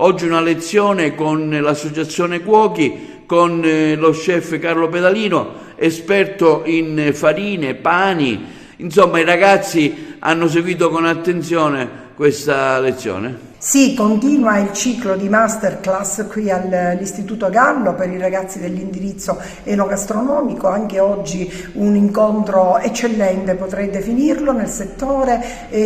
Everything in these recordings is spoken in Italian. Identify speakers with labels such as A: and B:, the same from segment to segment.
A: Oggi una lezione con l'associazione Cuochi, con lo chef Carlo Pedalino, esperto in farine, pani. Insomma, i ragazzi hanno seguito con attenzione questa lezione.
B: Sì, continua il ciclo di masterclass qui all'Istituto Gallo per i ragazzi dell'indirizzo enogastronomico. Anche oggi un incontro eccellente, potrei definirlo, nel settore,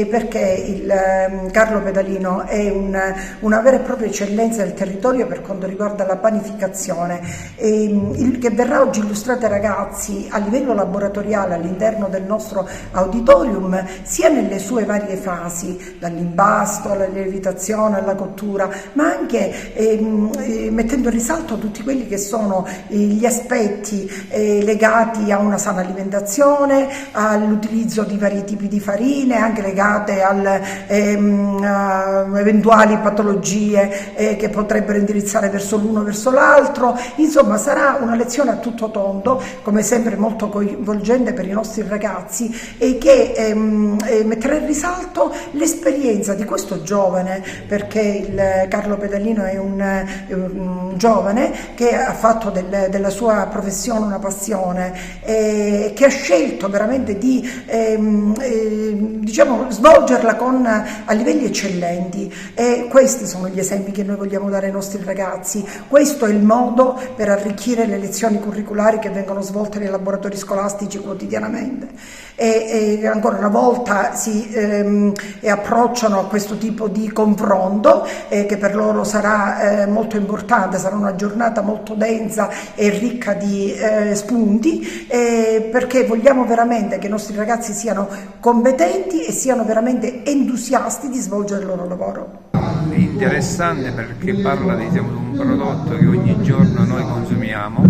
B: perché il Carlo Pedalino è una vera e propria eccellenza del territorio per quanto riguarda la panificazione, che verrà oggi illustrata ai ragazzi a livello laboratoriale all'interno del nostro auditorium, sia nelle sue varie fasi, dall'impasto alla lievitazione, alla cottura, ma anche mettendo in risalto tutti quelli che sono gli aspetti legati a una sana alimentazione, all'utilizzo di vari tipi di farine, anche legate a eventuali patologie che potrebbero indirizzare verso l'uno o verso l'altro. Insomma, sarà una lezione a tutto tondo, come sempre molto coinvolgente per i nostri ragazzi, e che metterà in risalto l'esperienza di questo giovane, perché il Carlo Pedalino è un giovane che ha fatto della sua professione una passione, che ha scelto veramente di svolgerla a livelli eccellenti, e questi sono gli esempi che noi vogliamo dare ai nostri ragazzi. Questo è il modo per arricchire le lezioni curriculari che vengono svolte nei laboratori scolastici quotidianamente, e ancora una volta si approcciano a questo tipo di confronto che per loro sarà molto importante. Sarà una giornata molto densa e ricca di spunti, perché vogliamo veramente che i nostri ragazzi siano competenti e siano veramente entusiasti di svolgere il loro lavoro.
C: È interessante perché parla di un prodotto che ogni giorno noi consumiamo,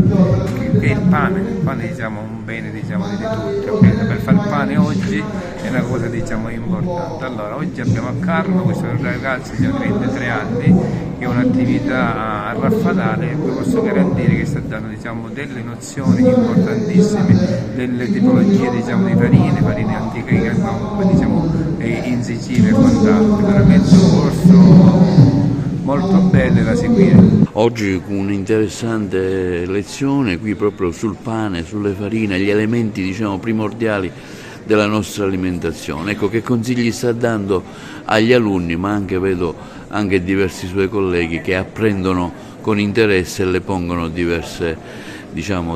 C: che è il pane. Il pane è un bene di tutti, okay? Per fare il pane oggi è una cosa importante. Allora, oggi abbiamo a Carlo questo ragazzo di 23 anni che è un'attività a Raffanale, e vi posso garantire che sta dando delle nozioni importantissime delle tipologie di farine antiche che abbiamo in Sicilia e quant'altro. Veramente un corso molto bello da seguire.
A: Oggi un'interessante lezione qui proprio sul pane, sulle farine, gli elementi primordiali della nostra alimentazione. Ecco, che consigli sta dando agli alunni, ma anche vedo anche diversi suoi colleghi che apprendono con interesse e le pongono diverse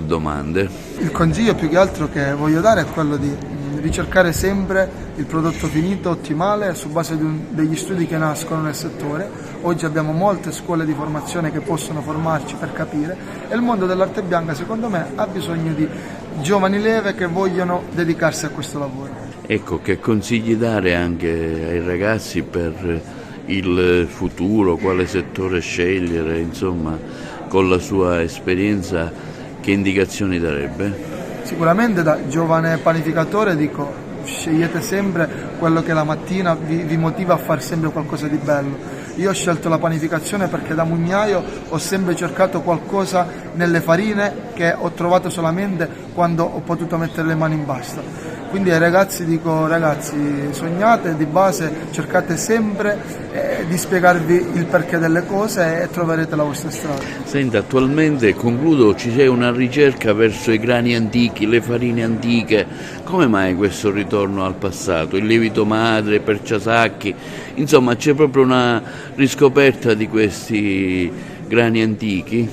A: domande.
D: Il consiglio più che altro che voglio dare è quello di ricercare sempre il prodotto finito ottimale su base degli studi che nascono nel settore. Oggi abbiamo molte scuole di formazione che possono formarci per capire, e il mondo dell'arte bianca secondo me ha bisogno di giovani leve che vogliono dedicarsi a questo lavoro.
A: Ecco, che consigli dare anche ai ragazzi per il futuro, quale settore scegliere, insomma, con la sua esperienza che indicazioni darebbe?
D: Sicuramente da giovane panificatore dico: scegliete sempre quello che la mattina vi motiva a fare sempre qualcosa di bello. Io ho scelto la panificazione perché da mugnaio ho sempre cercato qualcosa nelle farine che ho trovato solamente quando ho potuto mettere le mani in pasta. Quindi ai ragazzi dico: ragazzi, sognate di base, cercate sempre di spiegarvi il perché delle cose e troverete la vostra strada.
A: Senta, attualmente, concludo, ci c'è una ricerca verso i grani antichi, le farine antiche. Come mai questo ritorno al passato? Il lievito madre, perciasacchi, insomma c'è proprio una riscoperta di questi grani antichi?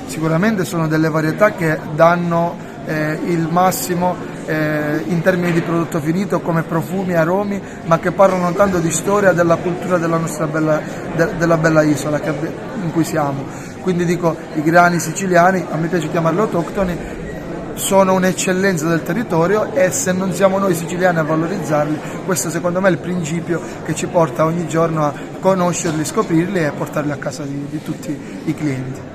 D: Sicuramente sono delle varietà che danno il massimo in termini di prodotto finito, come profumi e aromi, ma che parlano tanto di storia, della cultura della nostra della bella isola in cui siamo. Quindi dico, i grani siciliani, a me piace chiamarli autoctoni, sono un'eccellenza del territorio, e se non siamo noi siciliani a valorizzarli, questo secondo me è il principio che ci porta ogni giorno a conoscerli, scoprirli e portarli a casa di tutti i clienti.